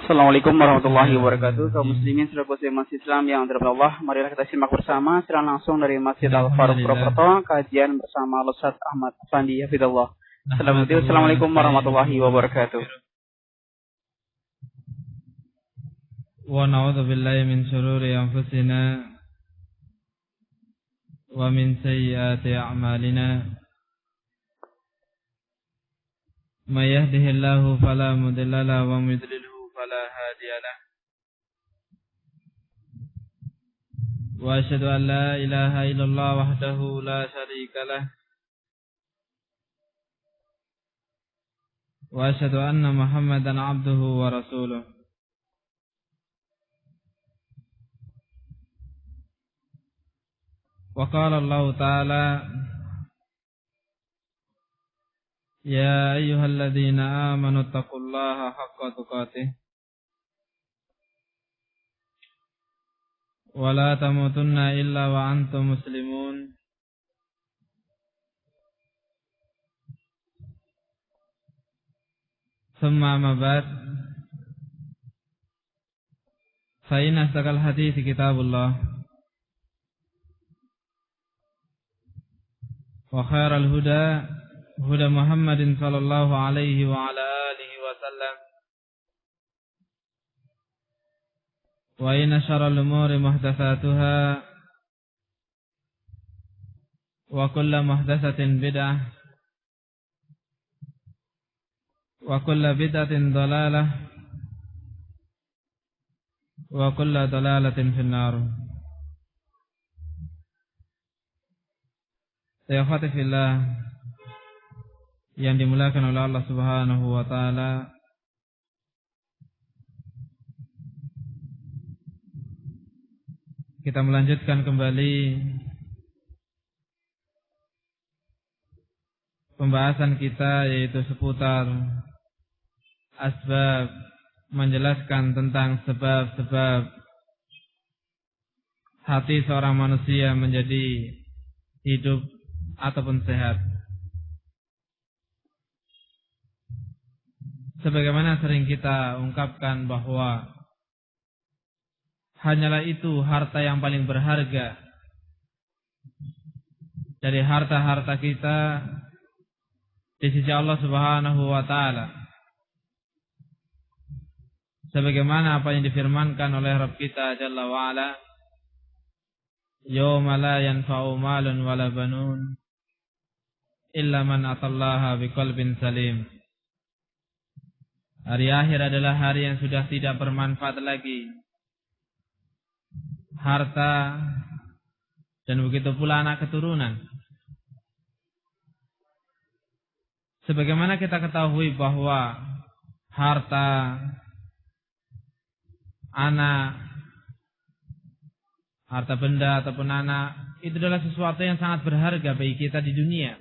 Assalamualaikum warahmatullahi wabarakatuh. Kaum muslimin saudara muslimat Islam yang dirahmati Allah, marilah kita simak bersama siaran langsung dari Masjid Al-Faruq Purwokerto, kajian bersama Ustaz Ahmad Afandi Hafizahullah. Assalamualaikum warahmatullahi wabarakatuh. Wa na'udzu billahi min shururi anfusina wa min sayyiati a'malina. May yahdihillahu fala mudilla lahu wa may yudlilhu فلا هادي له وأشهد أن لا إله إلا الله وحده لا شريك له وأشهد أن محمدا عبده ورسوله وقال الله تعالى يا أيها الذين آمنوا اتقوا الله حق تقاته ولا تموتن إلا وأنتم مسلمون ثم أما بعد فإن أصدق الحديث كتاب الله وخير الهدى هدى محمد صلى الله عليه وعلى آله وسلم وإن شر الأمور محدثاتها وكل محدثة بدعة وكل بدعة ضلالة وكل ضلالة في النار. Ya ikhwati fillah yang dimuliakan oleh Allah Subhanahu wa taala, kita melanjutkan kembali pembahasan kita, yaitu seputar asbab, menjelaskan tentang sebab-sebab hati seorang manusia menjadi hidup ataupun sehat. Sebagaimana sering kita ungkapkan bahwa hanyalah itu harta yang paling berharga dari harta-harta kita di sisi Allah Subhanahu wa taala. Sebagaimana apa yang difirmankan oleh Rabb kita Jalla wa ala, yauma la yanfa'u malun wala banun illa man atallaha biqalbin salim. Hari akhir adalah hari yang sudah tidak bermanfaat lagi harta dan begitu pula anak keturunan. Sebagaimana kita ketahui bahwa harta, anak, harta benda ataupun anak itu adalah sesuatu yang sangat berharga bagi kita di dunia.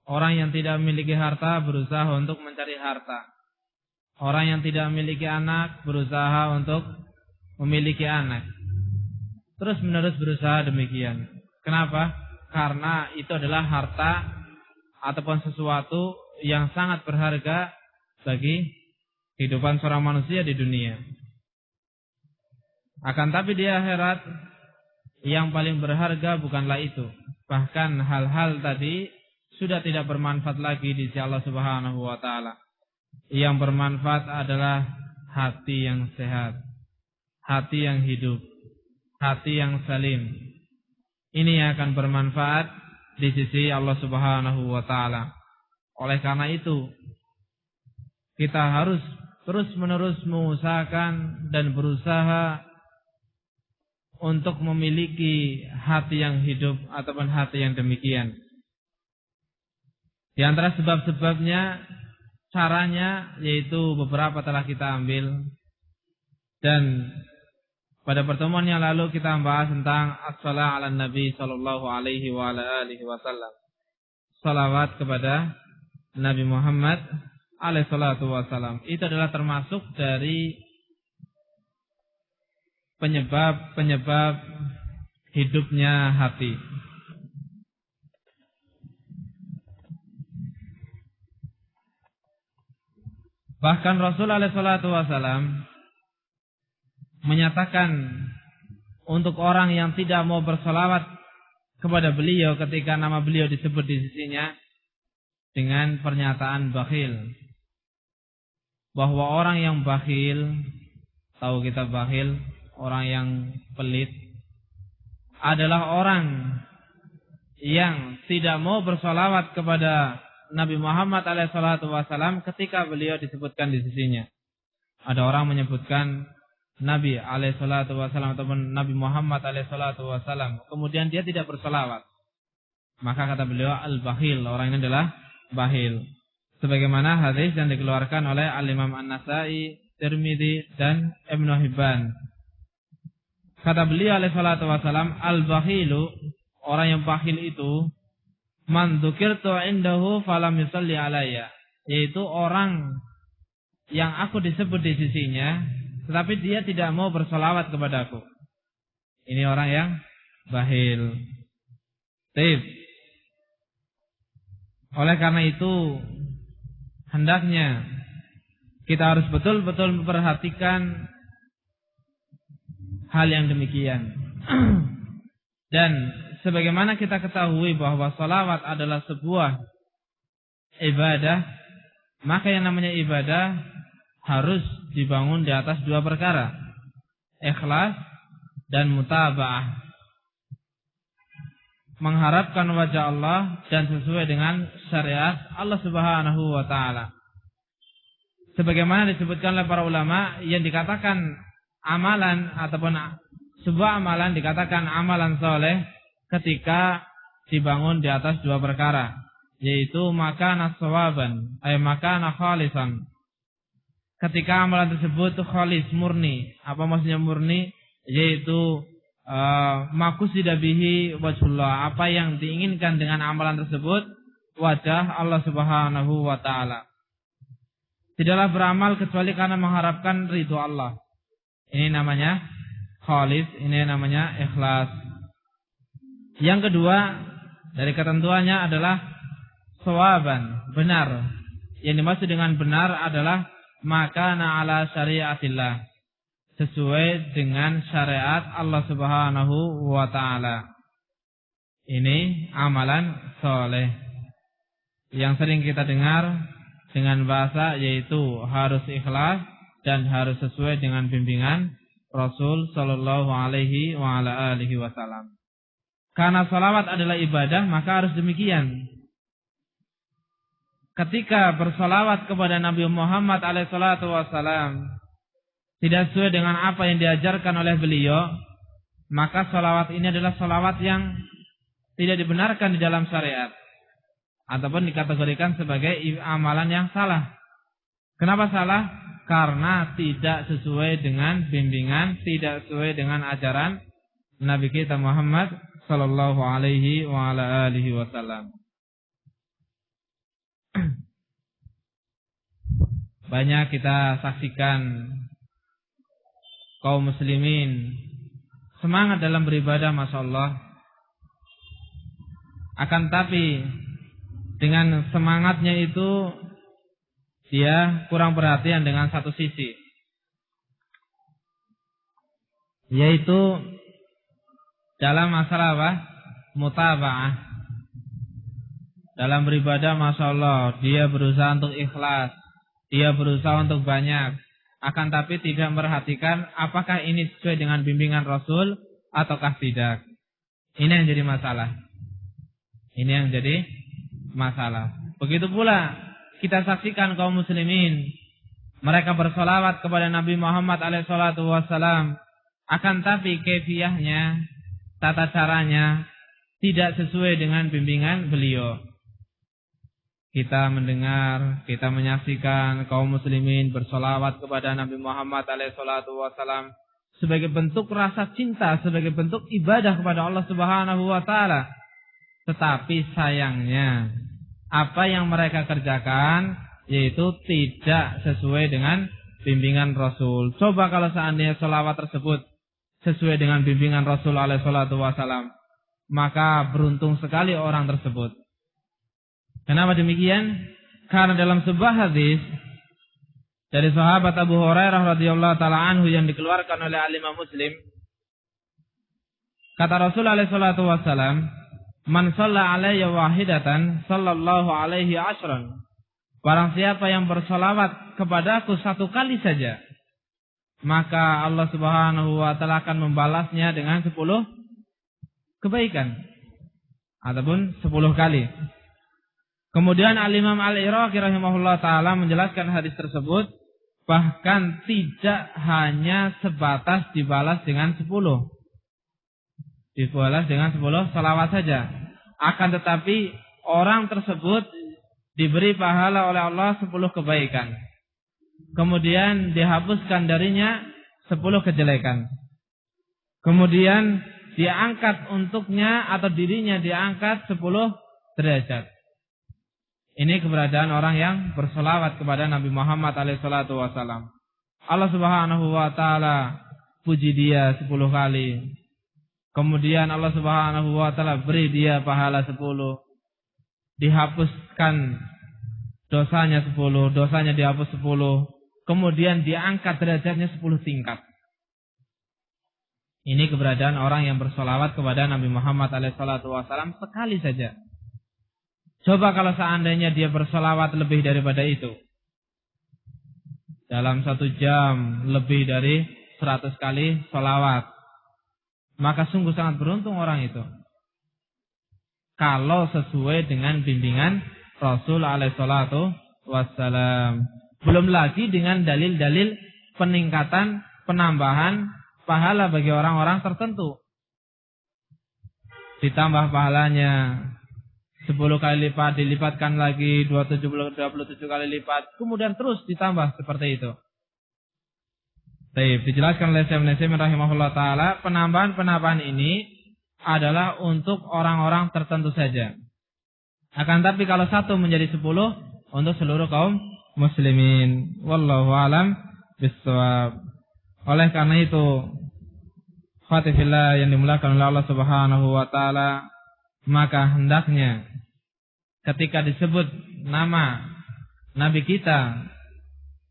Orang yang tidak memiliki harta berusaha untuk mencari harta. Orang yang tidak memiliki anak berusaha untuk memiliki anak. Terus menerus berusaha demikian. Kenapa? Karena itu adalah harta ataupun sesuatu yang sangat berharga bagi kehidupan seorang manusia di dunia. Akan tapi di akhirat yang paling berharga bukanlah itu. Bahkan hal-hal tadi sudah tidak bermanfaat lagi di sisi Allah Subhanahu wa taala. Yang bermanfaat adalah hati yang sehat, hati yang hidup, hati yang salim. Ini yang akan bermanfaat di sisi Allah Subhanahu wa taala. Oleh karena itu, kita harus terus-menerus mengusahakan dan berusaha untuk memiliki hati yang hidup ataupun hati yang demikian. Di antara sebab-sebabnya, caranya yaitu beberapa telah kita ambil, dan pada pertemuan yang lalu kita membahas tentang as-shalah ala Nabi sallallahu alaihi wa ala alihi wasallam. Salawat kepada Nabi Muhammad alaihi salatu wasallam. Itu adalah termasuk dari penyebab hidupnya hati. Bahkan Rasul SAW menyatakan untuk orang yang tidak mau bersolawat kepada beliau ketika nama beliau disebut di sisinya dengan pernyataan bakhil. Bahwa orang yang bakhil, tahu kita bakhil, orang yang pelit, adalah orang yang tidak mau bersolawat kepada Nabi Muhammad SAW ketika beliau disebutkan di sisinya. Ada orang menyebutkan Nabi SAW ataupun Nabi Muhammad SAW, kemudian dia tidak bersolawat, maka kata beliau al-bakhil, orang ini adalah bakhil. Sebagaimana hadis yang dikeluarkan oleh Al-Imam An-Nasai, Tirmidzi dan Ibnu Hibban. Kata beliau SAW, al-bakhilu, orang yang bakhil itu, man dzukirtu indahu falam yusalli alayya, yaitu orang yang aku disebut di sisinya tetapi dia tidak mau bersolawat kepadaku. Ini orang yang bakhil. Oleh karena itu hendaknya kita harus betul-betul memperhatikan hal yang demikian. Dan sebagaimana kita ketahui bahwa salawat adalah sebuah ibadah, maka yang namanya ibadah harus dibangun di atas dua perkara, ikhlas dan mutaba'ah. Mengharapkan wajah Allah dan sesuai dengan syariat Allah Subhanahu wa taala. Sebagaimana disebutkan oleh para ulama, yang dikatakan amalan ataupun sebuah amalan dikatakan amalan soleh ketika dibangun di atas dua perkara, yaitu makana shawaban, makana khalisan. Ketika amalan tersebut khalis, murni. Apa maksudnya murni? Yaitu maqsida bihi wajhullah, apa yang diinginkan dengan amalan tersebut wajah Allah Subhanahu wa taala. Tidaklah beramal kecuali karena mengharapkan ridho Allah. Ini namanya khalis, ini namanya ikhlas. Yang kedua dari ketentuannya adalah shawaban, benar. Yang dimaksud dengan benar adalah makana ala syariatillah, sesuai dengan syariat Allah Subhanahu wa taala. Ini amalan soleh yang sering kita dengar dengan bahasa, yaitu harus ikhlas dan harus sesuai dengan bimbingan Rasul sallallahu alaihi wa ala alihi wasallam. Karena salawat adalah ibadah, maka harus demikian. Ketika bersalawat kepada Nabi Muhammad SAW tidak sesuai dengan apa yang diajarkan oleh beliau, maka salawat ini adalah salawat yang tidak dibenarkan di dalam syariat, ataupun dikategorikan sebagai amalan yang salah. Kenapa salah? Karena tidak sesuai dengan bimbingan, tidak sesuai dengan ajaran Nabi kita Muhammad sallallahu alaihi wa ala alihi wasallam. Banyak kita saksikan kaum muslimin semangat dalam beribadah, Masya Allah. Akan tapi dengan semangatnya itu dia kurang perhatian dengan satu sisi, yaitu dalam masalah apa? Mutaba'ah. Dalam beribadah, Masya Allah, dia berusaha untuk ikhlas, dia berusaha untuk banyak, akan tapi tidak memperhatikan apakah ini sesuai dengan bimbingan Rasul ataukah tidak. Ini yang jadi masalah. Ini yang jadi masalah. Begitu pula kita saksikan kaum muslimin, mereka bersolawat kepada Nabi Muhammad SAW, akan tapi kaifiyahnya, tata caranya tidak sesuai dengan bimbingan beliau. Kita mendengar, kita menyaksikan kaum muslimin bersolawat kepada Nabi Muhammad SAW sebagai bentuk rasa cinta, sebagai bentuk ibadah kepada Allah Subhanahu wa taala. Tetapi sayangnya apa yang mereka kerjakan yaitu tidak sesuai dengan bimbingan Rasul. Coba kalau seandainya sholawat tersebut sesuai dengan bimbingan Rasul SAW, maka beruntung sekali orang tersebut. Kenapa demikian? Karena dalam sebuah hadis dari sahabat Abu Hurairah radhiyallahu taala anhu yang dikeluarkan oleh Imam Muslim, kata Rasulullah sallallahu alaihi wasallam, "Man shalla alayya wahidatan sallallahu alaihi ashran." Barang siapa yang bersolawat kepadaku satu kali saja, maka Allah Subhanahu wa taala akan membalasnya dengan 10 kebaikan ataupun 10 kali. Kemudian Al-Imam Al-Iraqi rahimahullah taala menjelaskan hadis tersebut, bahkan tidak hanya sebatas dibalas dengan 10. Dibalas dengan 10 salawat saja. Akan tetapi orang tersebut diberi pahala oleh Allah 10 kebaikan. Kemudian dihapuskan darinya 10 kejelekan. Kemudian diangkat untuknya atau dirinya diangkat 10 derajat. Ini keberadaan orang yang bersolawat kepada Nabi Muhammad SAW. Allah Subhanahu wa taala puji dia 10 kali. Kemudian Allah Subhanahu wa taala beri dia pahala 10. Dihapuskan dosanya 10, dosanya dihapus 10. Kemudian diangkat derajatnya 10 tingkat. Ini keberadaan orang yang bersolawat kepada Nabi Muhammad SAW sekali saja. Coba kalau seandainya dia bersolawat lebih daripada itu. Dalam 1 jam lebih dari 100 kali solawat. Maka sungguh sangat beruntung orang itu. Kalau sesuai dengan bimbingan Rasul SAW. Belum lagi dengan dalil-dalil peningkatan, penambahan pahala bagi orang-orang tertentu. Ditambah pahalanya 10 kali lipat, dilipatkan lagi 27 kali lipat, kemudian terus ditambah seperti itu. Baik, dijelaskan oleh Syekh Nasim rahimahullah taala, penambahan ini adalah untuk orang-orang tertentu saja. Akan tapi kalau satu menjadi 10 untuk seluruh kaum muslimin. Wallahu a'lam bissawab. Oleh karena itu, khatifillah yang dimuliakan oleh Allah Subhanahu wa taala, maka hendaknya ketika disebut nama Nabi kita,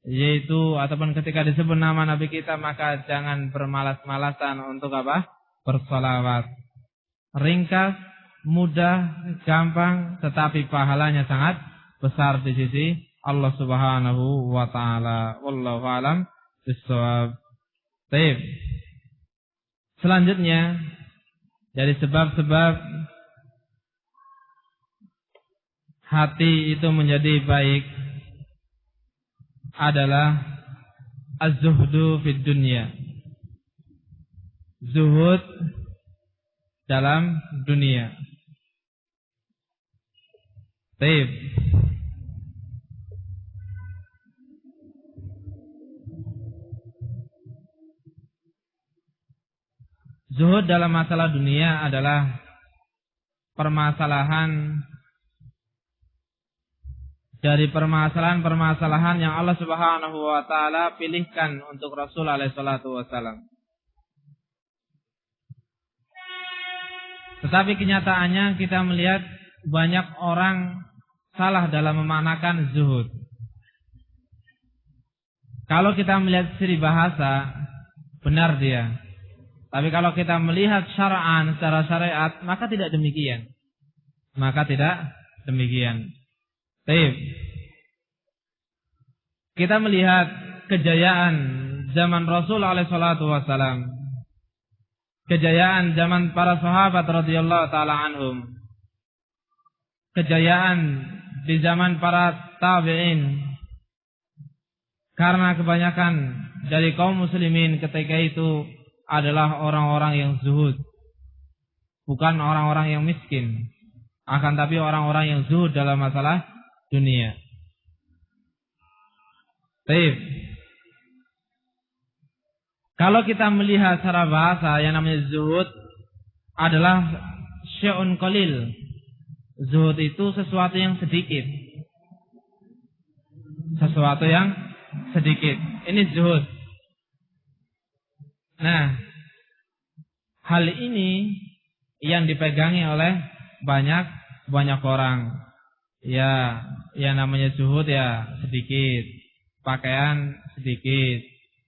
yaitu ataupun ketika disebut nama Nabi kita, maka jangan bermalas-malasan untuk apa? Bersolawat. Ringkas, mudah, gampang, tetapi pahalanya sangat besar di sisi Allah Subhanahu wa taala. Wallahu a'lam bissawab. Baik. Selanjutnya dari sebab-sebab hati itu menjadi baik adalah az-zuhdu fid dunya. Zuhud dalam dunia. Baik. Zuhud dalam masalah dunia adalah permasalahan dari permasalahan-permasalahan yang Allah Subhanahu wa taala pilihkan untuk Rasul alaihi salatu wasallam. Tetapi kenyataannya kita melihat banyak orang salah dalam memaknakan zuhud. Kalau kita melihat segi bahasa, benar dia. Tapi kalau kita melihat syara'an secara syariat, maka tidak demikian. Baik. Kita melihat kejayaan zaman Rasul alaihi salatu wasallam. Kejayaan zaman para sahabat radhiyallahu taala anhum. Kejayaan di zaman para tabi'in. Karena kebanyakan dari kaum muslimin ketika itu adalah orang-orang yang zuhud. Bukan orang-orang yang miskin. Akan tapi orang-orang yang zuhud dalam masalah dunia. Baik. Kalau kita melihat secara bahasa, yang namanya zuhud adalah syai'un qalil. Zuhud itu sesuatu yang sedikit. Sesuatu yang sedikit. Ini zuhud. Nah, hal ini yang dipegangi oleh banyak orang. Ya, yang namanya zuhud ya sedikit. pakaian sedikit,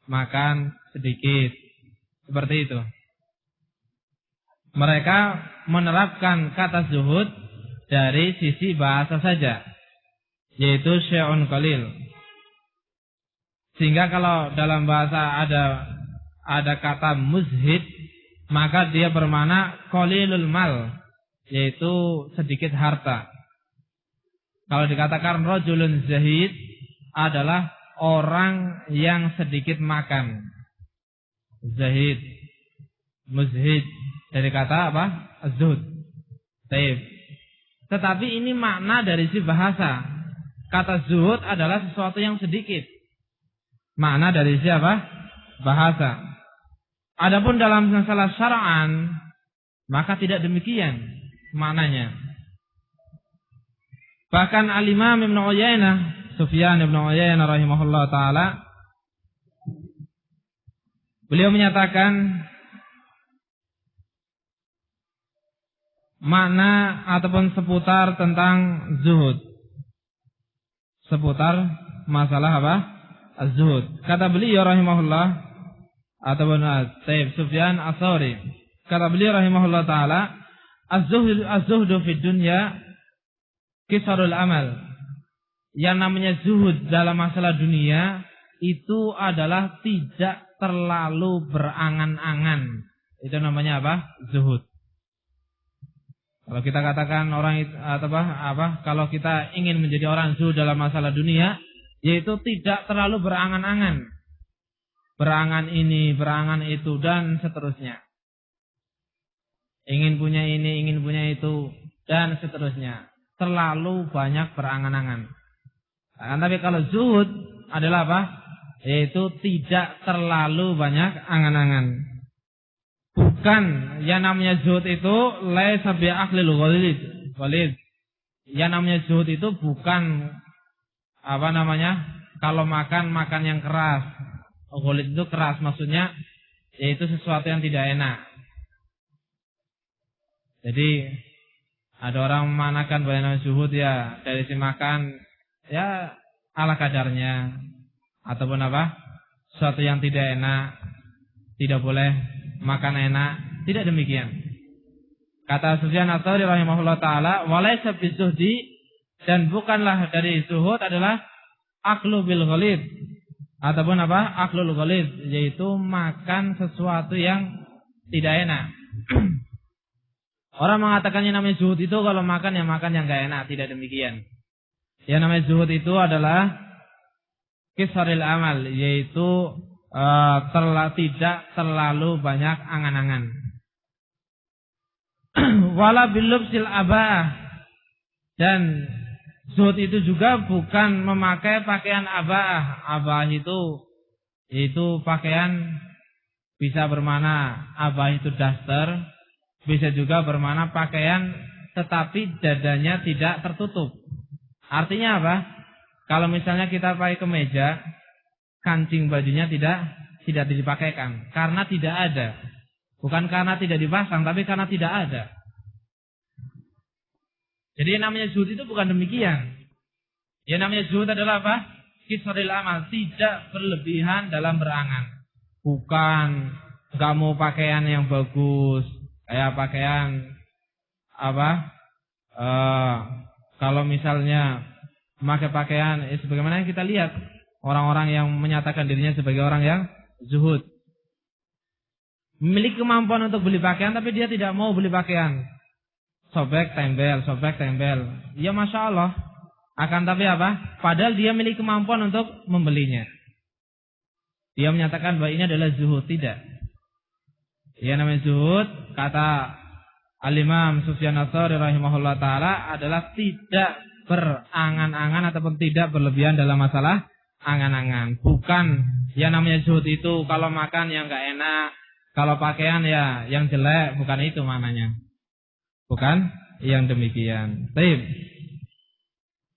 makan sedikit. Seperti itu. Mereka menerapkan kata zuhud dari sisi bahasa saja, yaitu syai'un qalil. Sehingga kalau dalam bahasa ada kata muzhid, maka dia bermakna qalilul mal, yaitu sedikit harta. Kalau dikatakan rajulun zahid adalah orang yang sedikit makan. Zahid, muzhid dari kata apa? Az-zuhd. Tetapi ini makna dari si bahasa. Kata zuhud adalah sesuatu yang sedikit. Makna dari siapa? Bahasa. Adapun dalam masalah syara'an, maka tidak demikian maknanya. Bahkan Al-Imam Ibn Uyainah, Sufyan Ibn Uyainah rahimahullah ta'ala, beliau menyatakan makna ataupun seputar tentang zuhud, seputar masalah apa? Az-zuhud. Kata beliau rahimahullah, ataupun Sufyan Ats-Tsauri, kata beliau rahimahullah taala, az-zuhdu fid dunya qisarul amal. Yang namanya zuhud dalam masalah dunia itu adalah tidak terlalu berangan-angan. Itu namanya apa? Zuhud. Kalau kita katakan orang itu kalau kita ingin menjadi orang zuhud dalam masalah dunia, yaitu tidak terlalu berangan-angan. Berangan ini, berangan itu, dan seterusnya. Ingin punya ini, ingin punya itu, dan seterusnya. Terlalu banyak berangan-angan. Tapi kalau zuhud adalah apa? Yaitu tidak terlalu banyak angan-angan. Bukan yang namanya zuhud itu laisa bi akhlil ghalid. Yang namanya zuhud itu bukan kalau makan yang keras. Ghalid itu keras, maksudnya yaitu sesuatu yang tidak enak. Jadi ada orang memanakan bahwa zuhud ya dari si makan ya ala kadarnya, ataupun sesuatu yang tidak enak, tidak boleh makan enak, tidak demikian. Kata Sufyan Ats-Tsauri rahimahullah taala, walaysa bizuhdi, dan bukanlah dari zuhud adalah aklu bil ghalid, ataupun aklul ghalid, yaitu makan sesuatu yang tidak enak. Orang mengatakan yang namanya zuhud itu kalau makan yang enggak enak, tidak demikian. Yang namanya zuhud itu adalah qisaril amal, yaitu tidak terlalu banyak angan-angan. Wala bilubsil abah, dan zuhud itu juga bukan memakai pakaian abah. Abah itu pakaian, bisa bermakna abah itu daster, bisa juga bermakna pakaian tetapi dadanya tidak tertutup. Artinya apa? Kalau misalnya kita pakai kemeja, kancing bajunya tidak dipakaikan karena tidak ada. Bukan karena tidak dipasang, tapi karena tidak ada. Jadi yang namanya zuhud itu bukan demikian. Yang namanya zuhud adalah apa? Qisaril amal, tidak berlebihan dalam berangan. Bukan enggak mau pakaian yang bagus, kayak pakaian kalau misalnya memakai pakaian sebagaimana yang kita lihat orang-orang yang menyatakan dirinya sebagai orang yang zuhud, memiliki kemampuan untuk beli pakaian tapi dia tidak mau beli pakaian. Sobek tembel. Ya Masya Allah. Akan tapi padahal dia memiliki kemampuan untuk membelinya. Dia menyatakan bahwa ini adalah zuhud. Tidak. Yang namanya zuhud, kata Al-Imam Sufyan Ats-Tsauri rahimahullah ta'ala, adalah tidak berangan-angan ataupun tidak berlebihan dalam masalah angan-angan. Bukan yang namanya zuhud itu kalau makan yang enggak enak, kalau pakaian ya yang jelek, bukan itu maknanya. Bukan yang demikian. Baik.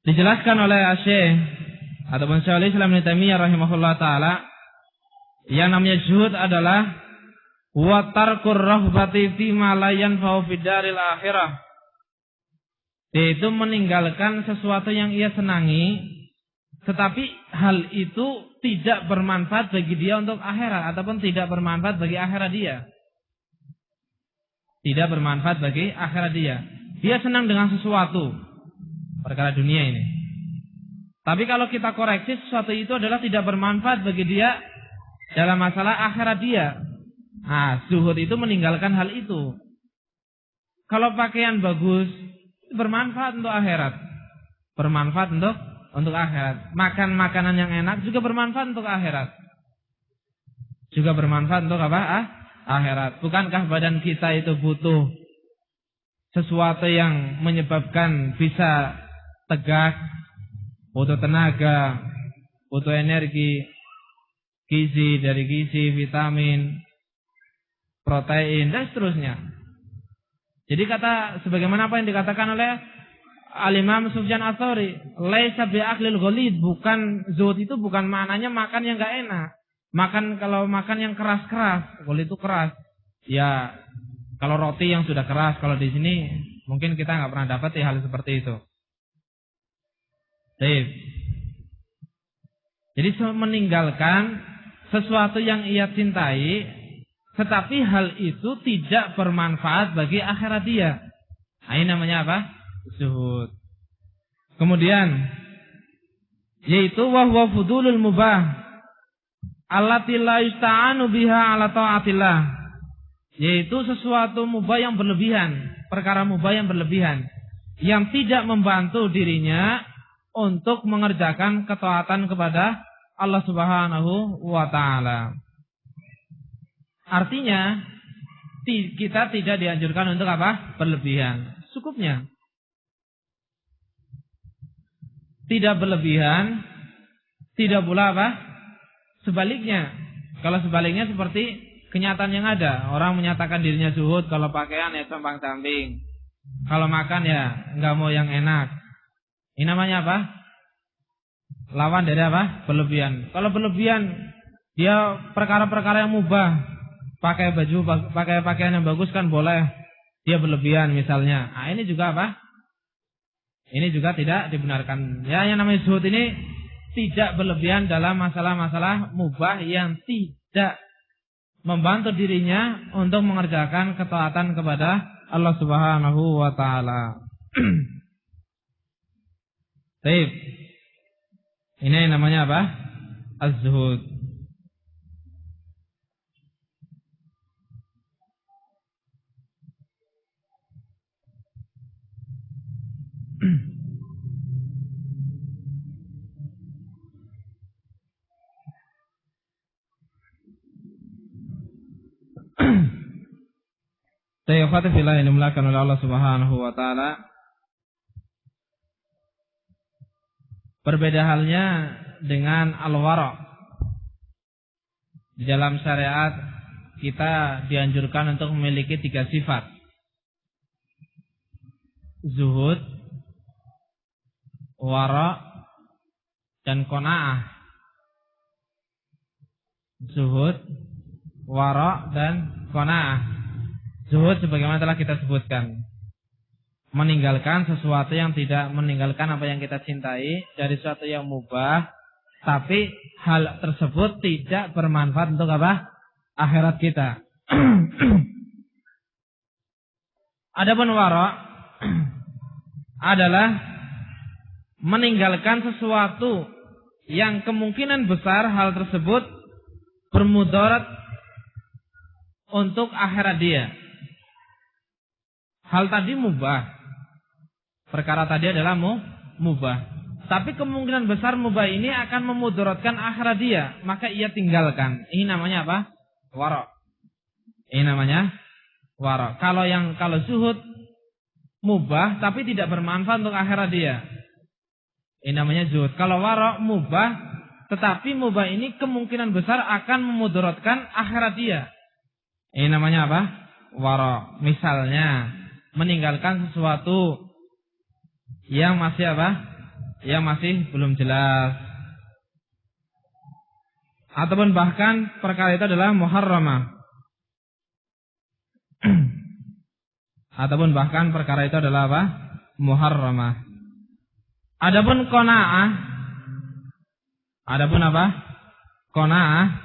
Dijelaskan oleh Syekh ataupun Syekhul Islam Ibnu Taimiyah rahimahullah taala, yang namanya zuhud adalah wa tarkur rahbati fi ma la yanfa'u fid daril akhirah. Yaitu meninggalkan sesuatu yang ia senangi tetapi hal itu tidak bermanfaat bagi dia untuk akhirat, ataupun tidak bermanfaat bagi akhirat dia. Tidak bermanfaat bagi akhirat dia. Dia senang dengan sesuatu, perkara dunia ini. Tapi kalau kita koreksi, sesuatu itu adalah tidak bermanfaat bagi dia dalam masalah akhirat dia. Nah, zuhud itu meninggalkan hal itu. Kalau pakaian bagus, bermanfaat untuk akhirat. Bermanfaat untuk akhirat. Makan makanan yang enak juga bermanfaat untuk akhirat. Juga bermanfaat untuk apa? Akhirat. Bukankah badan kita itu butuh sesuatu yang menyebabkan bisa tegak, butuh tenaga, butuh energi, gizi dari gizi, vitamin, protein, dan seterusnya. Jadi sebagaimana apa yang dikatakan oleh Al-Imam Sufyan Ats-Tsauri, laisa bi'aqlil ghalid, bukan zuhud itu bukan maknanya makan yang enggak enak. Kalau makan yang keras-keras, ghalid itu keras. Ya, kalau roti yang sudah keras, kalau di sini mungkin kita enggak pernah dapat hal seperti itu. Baik. Jadi meninggalkan sesuatu yang ia cintai, tetapi hal itu tidak bermanfaat bagi akhirat dia. Nah, ini namanya apa? Zuhud. Kemudian yaitu wahwa fudulul mubah allati la yusta'anu biha ala ta'atillah, yaitu sesuatu mubah yang berlebihan, perkara mubah yang berlebihan yang tidak membantu dirinya untuk mengerjakan ketaatan kepada Allah Subhanahu wa taala. Artinya kita tidak dianjurkan untuk apa? Berlebihan. Cukupnya. Tidak berlebihan, tidak pula apa? Sebaliknya. Kalau sebaliknya seperti kenyataan yang ada. Orang menyatakan dirinya zuhud, kalau pakaian ya compang-camping. Kalau makan ya enggak mau yang enak. Ini namanya apa? Lawan dari apa? Berlebihan. Kalau berlebihan, dia perkara-perkara yang mubah. Pakai pakaian yang bagus kan boleh. Dia berlebihan misalnya. Nah, ini juga apa? Ini juga tidak dibenarkan. Ya, yang namanya zuhud ini tidak berlebihan dalam masalah-masalah mubah yang tidak membantu dirinya untuk mengerjakan ketaatan kepada Allah Subhanahu wa taala. Baik. Ini namanya apa? Az-zuhud. Tayyibatu fillah yang dimulakan oleh Allah Subhanahu wa taala. Berbeda halnya dengan al-wara'. Di dalam syariat kita dianjurkan untuk memiliki 3 sifat. Zuhud, wara', dan qanaah. Zuhud, wara' dan qanaah. Zuhud sebagaimana telah kita sebutkan, meninggalkan sesuatu yang tidak meninggalkan apa yang kita cintai dari sesuatu yang mubah, tapi hal tersebut tidak bermanfaat untuk apa? Akhirat kita. Adapun wara' adalah meninggalkan sesuatu yang kemungkinan besar hal tersebut bermudarat untuk akhirat dia. Hal tadi mubah. Perkara tadi adalah mubah. Tapi kemungkinan besar mubah ini akan memudaratkan akhirat dia, maka ia tinggalkan. Ini namanya apa? Wara'. Ini namanya wara'. Kalau zuhud mubah tapi tidak bermanfaat untuk akhirat dia, ini namanya zuhud. Kalau wara' mubah tetapi mubah ini kemungkinan besar akan memudaratkan akhirat dia, ini namanya apa? Wara'. Misalnya meninggalkan sesuatu yang masih apa? Yang masih belum jelas. Ataupun bahkan perkara itu adalah muharramah. Ataupun bahkan perkara itu adalah apa? Muharramah. Adapun qanaah Adapun apa? Qanaah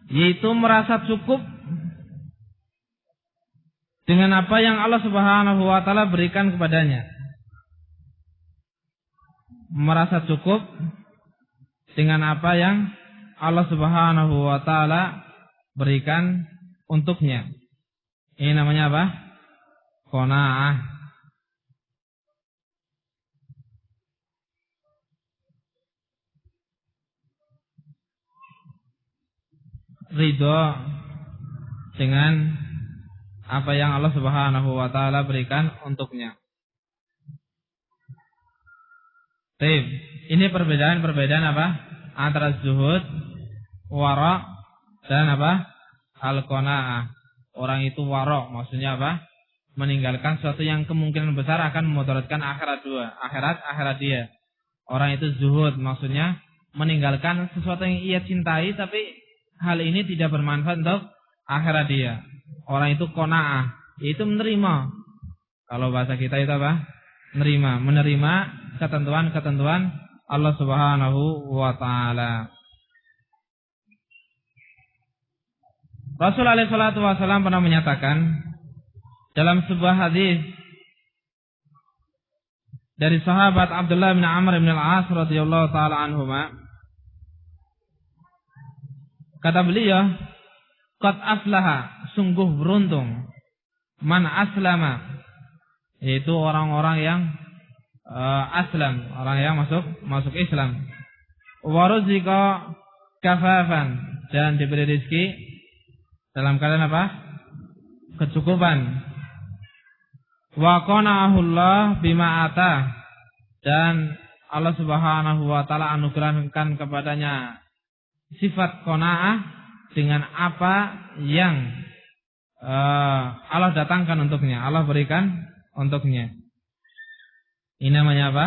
yaitu merasa cukup dengan apa yang Allah Subhanahu wa taala berikan kepadanya. Merasa cukup dengan apa yang Allah Subhanahu wa taala berikan untuknya. Ini namanya apa? Qanaah. Ridho dengan apa yang Allah Subhanahu wa taala berikan untuknya. Baik, ini perbedaan apa? Antara zuhud, wara, dan apa? Al-qanaah. Orang itu wara, maksudnya apa? Meninggalkan sesuatu yang kemungkinan besar akan memudaratkan akhirat dia. Orang itu zuhud, maksudnya meninggalkan sesuatu yang ia cintai tapi hal ini tidak bermanfaat untuk akhirat dia. Orang itu qanaah, itu menerima. Kalau bahasa kita itu apa? Menerima ketentuan Allah Subhanahu wa taala. Rasul alaihi salatu wasallam pernah menyatakan dalam sebuah hadis dari sahabat Abdullah bin Amr bin Al-As radhiyallahu taala anhuma, kata beliau, qad aflaha, sungguh beruntung, man aslama, yaitu orang-orang yang aslam, orang yang masuk Islam, wa ruzika kafafan, dan diberi rezeki dalam keadaan apa? Kecukupan. Wa qana'ahullah bima atah, dan Allah Subhanahu wa taala anugerahkan kepadanya sifat qanaah dengan apa yang Allah datangkan untuknya, Allah berikan untuknya. Ini namanya apa?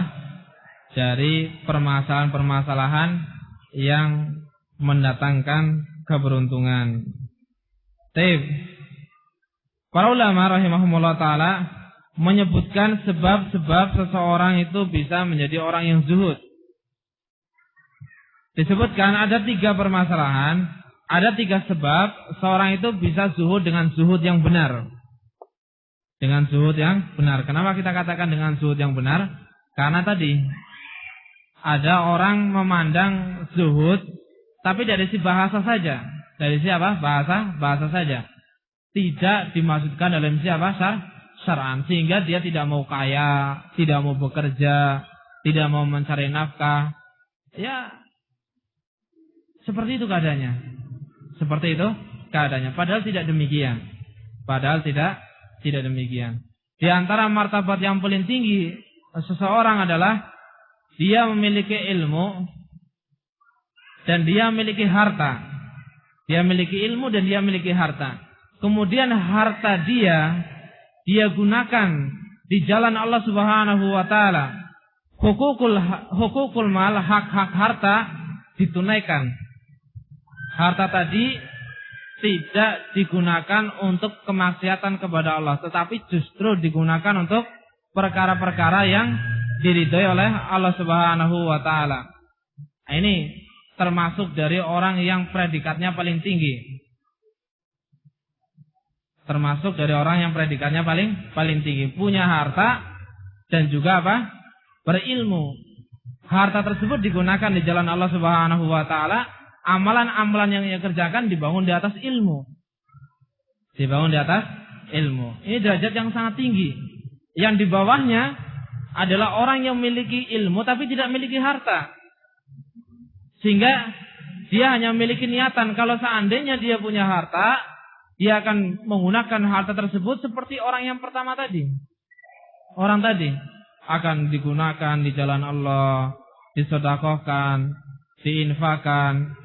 Dari permasalahan-permasalahan yang mendatangkan keberuntungan. Taib. Para ulama rahimahumullah ta'ala menyebutkan sebab-sebab seseorang itu bisa menjadi orang yang zuhud. Disebutkan ada 3 permasalahan, ada 3 sebab seorang itu bisa zuhud dengan zuhud yang benar. Dengan zuhud yang benar. Kenapa kita katakan dengan zuhud yang benar? Karena tadi ada orang memandang zuhud tapi dari si bahasa saja. Dari siapa? Bahasa saja. Tidak dimaksudkan dalam siapa? Syar'an. Sehingga dia tidak mau kaya, tidak mau bekerja, tidak mau mencari nafkah. Ya, seperti itu keadaannya. Seperti itu keadaannya. Padahal tidak demikian. Tidak demikian. Di antara martabat yang paling tinggi seseorang adalah dia memiliki ilmu dan dia memiliki harta. Dia memiliki ilmu dan dia memiliki harta. Kemudian harta dia gunakan di jalan Allah Subhanahu wa taala. Hukukul mal, hak-hak harta ditunaikan. Harta tadi tidak digunakan untuk kemaksiatan kepada Allah, tetapi justru digunakan untuk perkara-perkara yang diridhoi oleh Allah Subhanahu wa taala. Ini termasuk dari orang yang predikatnya paling tinggi. Termasuk dari orang yang predikatnya paling tinggi, punya harta dan juga apa? Berilmu. Harta tersebut digunakan di jalan Allah Subhanahu wa taala. Amalan-amalan yang ia kerjakan dibangun di atas ilmu. Ini derajat yang sangat tinggi. Yang di bawahnya adalah orang yang memiliki ilmu tapi tidak memiliki harta. Sehingga dia hanya memiliki niatan. Kalau seandainya dia punya harta, dia akan menggunakan harta tersebut seperti orang yang pertama tadi. Orang tadi akan digunakan di jalan Allah, disedekahkan, diinfakkan.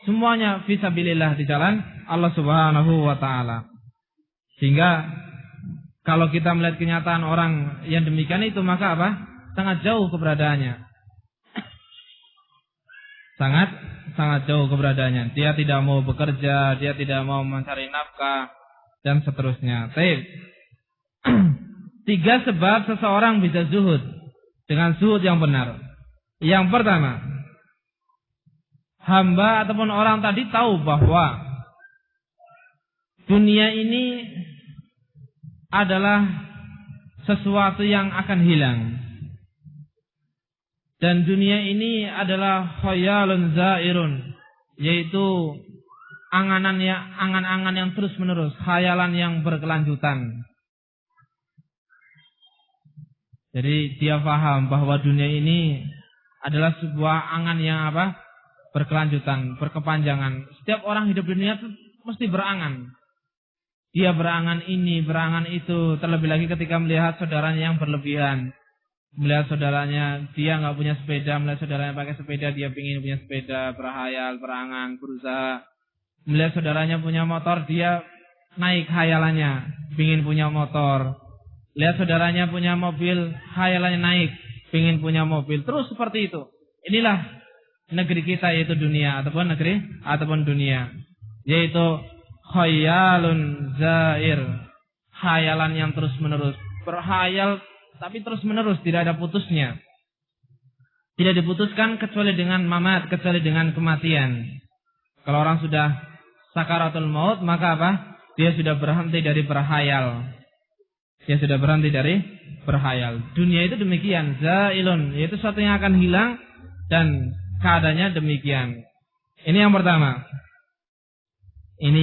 Semuanya fisabilillah di jalan Allah Subhanahu wa taala. Sehingga kalau kita melihat kenyataan orang yang demikian itu, maka apa? Sangat jauh keberadaannya. Sangat jauh keberadaannya. Dia tidak mau bekerja, dia tidak mau mencari nafkah, dan seterusnya. Baik. 3 sebab seseorang bisa zuhud dengan zuhud yang benar. Yang pertama, hamba ataupun orang tadi tahu bahwa dunia ini adalah sesuatu yang akan hilang. Dan dunia ini adalah khayalun zairun, yaitu angan-angan yang terus-menerus, khayalan yang berkelanjutan. Jadi dia paham bahwa dunia ini adalah sebuah angan yang berkelanjutan, berkepanjangan. Setiap orang hidup di dunia itu mesti berangan. Dia berangan ini, berangan itu. Terlebih lagi ketika melihat saudaranya yang berlebihan. Melihat saudaranya, dia nggak punya sepeda. Melihat saudaranya pakai sepeda, dia ingin punya sepeda. Berhayal, berangan, berusaha. Melihat saudaranya punya motor, dia naik hayalannya, ingin punya motor. Lihat saudaranya punya mobil, hayalannya naik, ingin punya mobil. Terus seperti itu. Inilah negeri kita, yaitu dunia ataupun dunia, yaitu khayalun zair, khayalan yang terus menerus, berhayal tapi terus menerus, tidak ada putusnya, tidak diputuskan kecuali dengan mamat, kecuali dengan kematian. Kalau orang sudah sakaratul maut, maka dia sudah berhenti dari berhayal, dia sudah berhenti dari berhayal. Dunia itu demikian, zailun, yaitu sesuatu yang akan hilang dan keadaannya demikian. Ini yang pertama. Ini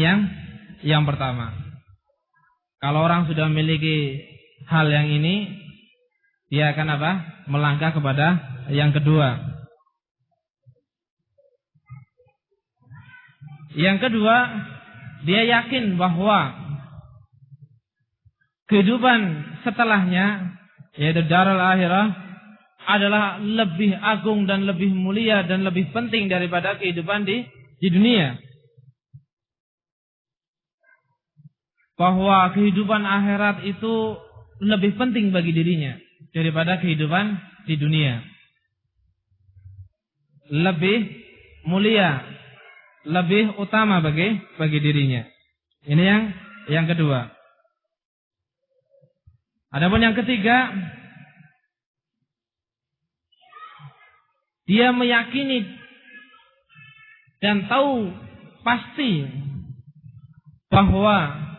yang pertama. Kalau orang sudah memiliki hal yang ini, dia akan melangkah kepada yang kedua. Yang kedua, dia yakin bahwa kehidupan setelahnya, yaitu darul akhirah, adalah lebih agung dan lebih mulia dan lebih penting daripada kehidupan di dunia. Bahwa kehidupan akhirat itu lebih penting bagi dirinya daripada kehidupan di dunia. Lebih mulia, lebih utama bagi dirinya. Ini yang kedua. Adapun yang ketiga, dia meyakini dan tahu pasti bahwa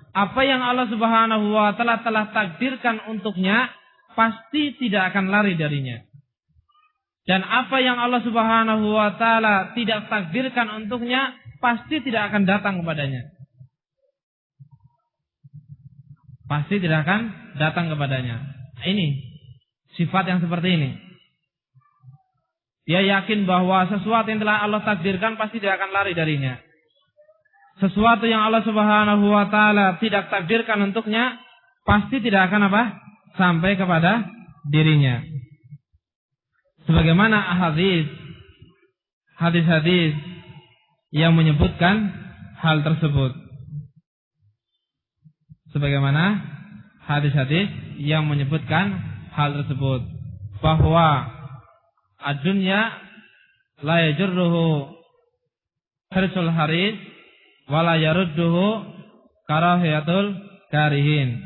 apa yang Allah Subhanahu wa Ta'ala telah takdirkan untuknya pasti tidak akan lari darinya. Dan apa yang Allah Subhanahu wa Ta'ala tidak takdirkan untuknya pasti tidak akan datang kepadanya. Pasti tidak akan datang kepadanya. Ini sifat yang seperti ini. Dia yakin bahwa sesuatu yang telah Allah takdirkan pasti tidak akan lari darinya. Sesuatu yang Allah Subhanahu wa Ta'ala tidak takdirkan untuknya pasti tidak akan sampai kepada dirinya. Sebagaimana hadis-hadis yang menyebutkan hal tersebut. Sebagaimana hadis-hadis yang menyebutkan hal tersebut, bahwa ad-dunya la yajurruhu hirsul haris wala yarudduhu karahiyatul karihin.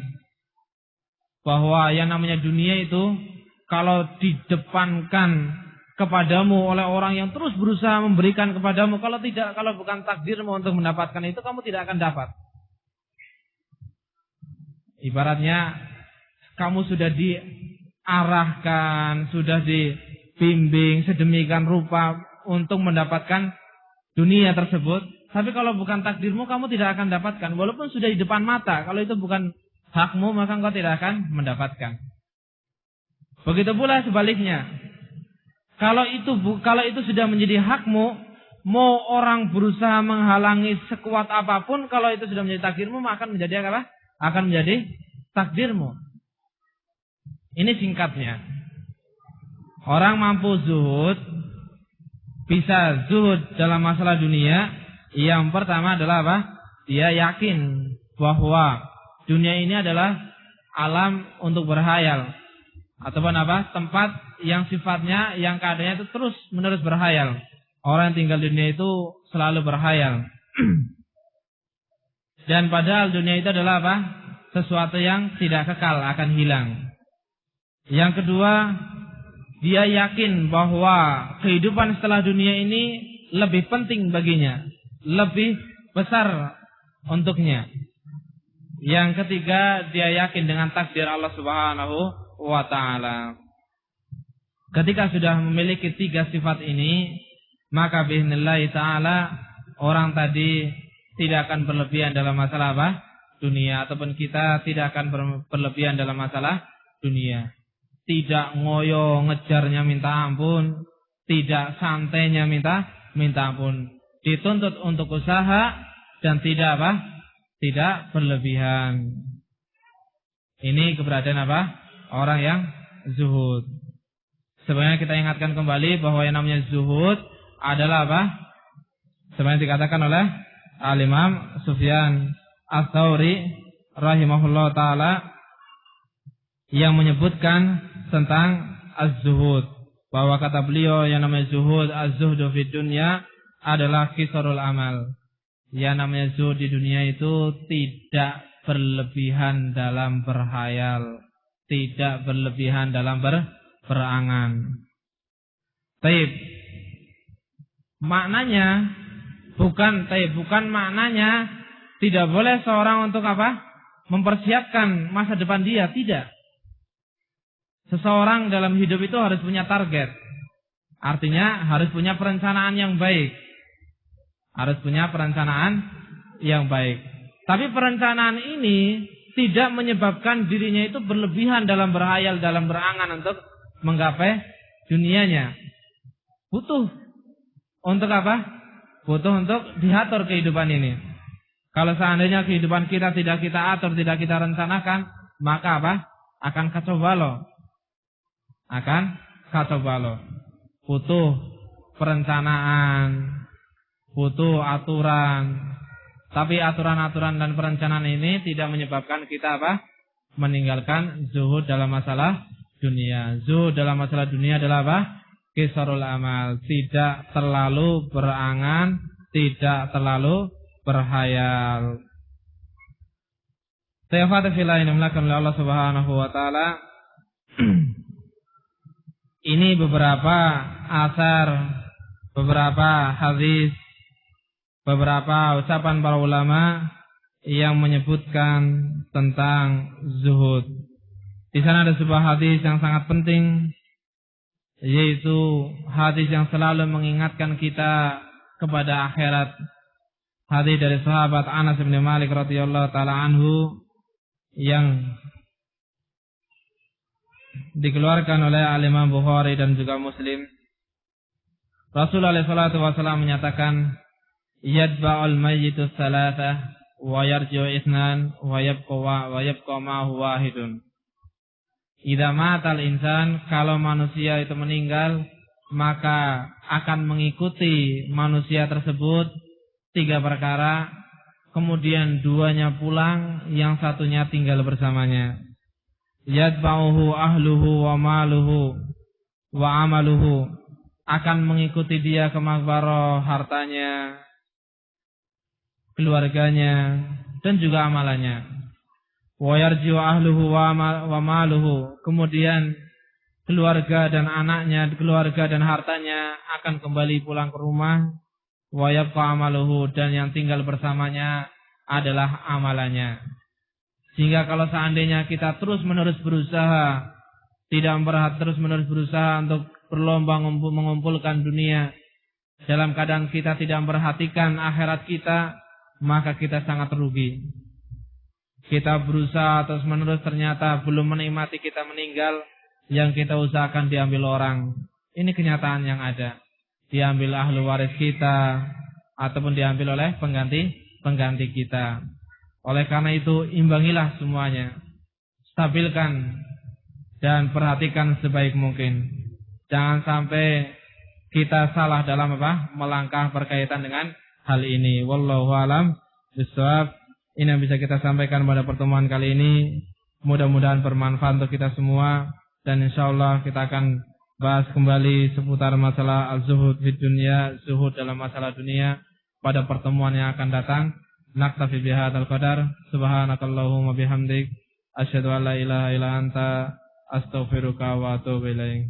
Bahwa yang namanya dunia itu kalau didepankan kepadamu oleh orang yang terus berusaha memberikan kepadamu, kalau bukan takdirmu untuk mendapatkan itu, kamu tidak akan dapat. Ibaratnya kamu sudah diarahkan, sudah dibimbing sedemikian rupa untuk mendapatkan dunia tersebut, tapi kalau bukan takdirmu, kamu tidak akan dapatkan. Walaupun sudah di depan mata, kalau itu bukan hakmu, maka engkau tidak akan mendapatkan. Begitu pula sebaliknya. Kalau itu sudah menjadi hakmu, mau orang berusaha menghalangi sekuat apapun, kalau itu sudah menjadi takdirmu, maka akan menjadi apa? Akan menjadi takdirmu. Ini singkatnya. Orang mampu zuhud, bisa zuhud dalam masalah dunia. Yang pertama adalah apa? Dia yakin bahwa dunia ini adalah alam untuk berhayal, ataupun tempat yang sifatnya, yang keadaannya itu terus menerus berhayal. Orang yang tinggal di dunia itu selalu berhayal. Dan padahal dunia itu adalah apa? Sesuatu yang tidak kekal, akan hilang. Yang kedua, dia yakin bahwa kehidupan setelah dunia ini lebih penting baginya, lebih besar untuknya. Yang ketiga, dia yakin dengan takdir Allah Subhanahu wa ta'ala. Ketika sudah memiliki 3 sifat ini, maka bi'idznillah ta'ala orang tadi tidak akan berlebihan dalam masalah apa? Dunia, ataupun kita tidak akan berlebihan dalam masalah dunia. Tidak ngoyo ngejarnya minta ampun, tidak santainya minta ampun. Dituntut untuk usaha dan tidak apa? Tidak berlebihan. Ini keberadaan apa? Orang yang zuhud. Sebenarnya kita ingatkan kembali bahwa yang namanya zuhud adalah apa? Sebenarnya dikatakan oleh Al-Imam Sufyan Ats-Tsauri rahimahullah ta'ala yang menyebutkan tentang az-zuhud, bahwa kata beliau yang namanya zuhud, az-zuhdu fid dunya adalah qisarul amal. Yang namanya zuhud di dunia itu tidak berlebihan dalam berhayal, tidak berlebihan dalam berangan. Taib. Maknanya bukan maknanya tidak boleh seorang untuk apa? Mempersiapkan masa depan dia, tidak. Seseorang dalam hidup itu harus punya target. Artinya harus punya perencanaan yang baik. Harus punya perencanaan yang baik. Tapi perencanaan ini tidak menyebabkan dirinya itu berlebihan dalam berhayal, dalam berangan untuk menggapai dunianya. Butuh untuk apa? Butuh untuk diatur kehidupan ini. Kalau seandainya kehidupan kita tidak kita atur, tidak kita rencanakan, maka apa? Akan kacau balau. Akan kacau balau. Butuh perencanaan, butuh aturan. Tapi aturan-aturan dan perencanaan ini tidak menyebabkan kita apa? Meninggalkan zuhud dalam masalah dunia. Zuhud dalam masalah dunia adalah apa? Qisarul amal, tidak terlalu berangan, tidak terlalu berhayal. Tayafat fillah yang dimulakan oleh Allah Subhanahu wa taala. Ini beberapa asar, beberapa hadis, beberapa ucapan para ulama yang menyebutkan tentang zuhud. Di sana ada sebuah hadis yang sangat penting, yaitu hadis yang selalu mengingatkan kita kepada akhirat. Hadis dari sahabat Anas bin Malik radhiyallahu taala anhu yang dikeluarkan oleh Al-Imam Bukhari dan juga Muslim. Rasulullah sallallahu alaihi wasallam menyatakan, yadba'ul mayyitu tsalatah wa yarji'u itsnan wa yabqa ma huwa wahidun. Idza matal insan, kalau manusia itu meninggal, maka akan mengikuti manusia tersebut 3 perkara, kemudian 2-nya pulang, yang 1-nya tinggal bersamanya. Yadba'uhu ahluhu wa maluhu wa amaluhu, akan mengikuti dia ke makbarah hartanya, keluarganya, dan juga amalannya. Wa yarji'u ahluhu wa maluhu, kemudian keluarga dan anaknya, keluarga dan hartanya akan kembali pulang ke rumah. Wa yabqa amaluhu, dan yang tinggal bersamanya adalah amalannya. Sehingga kalau seandainya kita terus-menerus berusaha, terus-menerus berusaha untuk berlomba mengumpulkan dunia, dalam keadaan kita tidak memperhatikan akhirat kita, maka kita sangat rugi. Kita berusaha terus-menerus, ternyata belum menikmati kita meninggal, yang kita usahakan diambil orang. Ini kenyataan yang ada. Diambil ahlu waris kita, ataupun diambil oleh pengganti kita. Oleh karena itu, imbangilah semuanya. Stabilkan dan perhatikan sebaik mungkin. Jangan sampai kita salah dalam melangkah berkaitan dengan hal ini. Wallahu a'lam bishawab. Ini yang bisa kita sampaikan pada pertemuan kali ini. Mudah-mudahan bermanfaat untuk kita semua. Dan insyaallah kita akan bahas kembali seputar masalah al-zuhud fid dunya, zuhud dalam masalah dunia, pada pertemuan yang akan datang. Naktafi bihadzal qadar. Subhanakallahumma bihamdik asyhadu an la ilaha illa anta astaghfiruka wa atubu ilaik.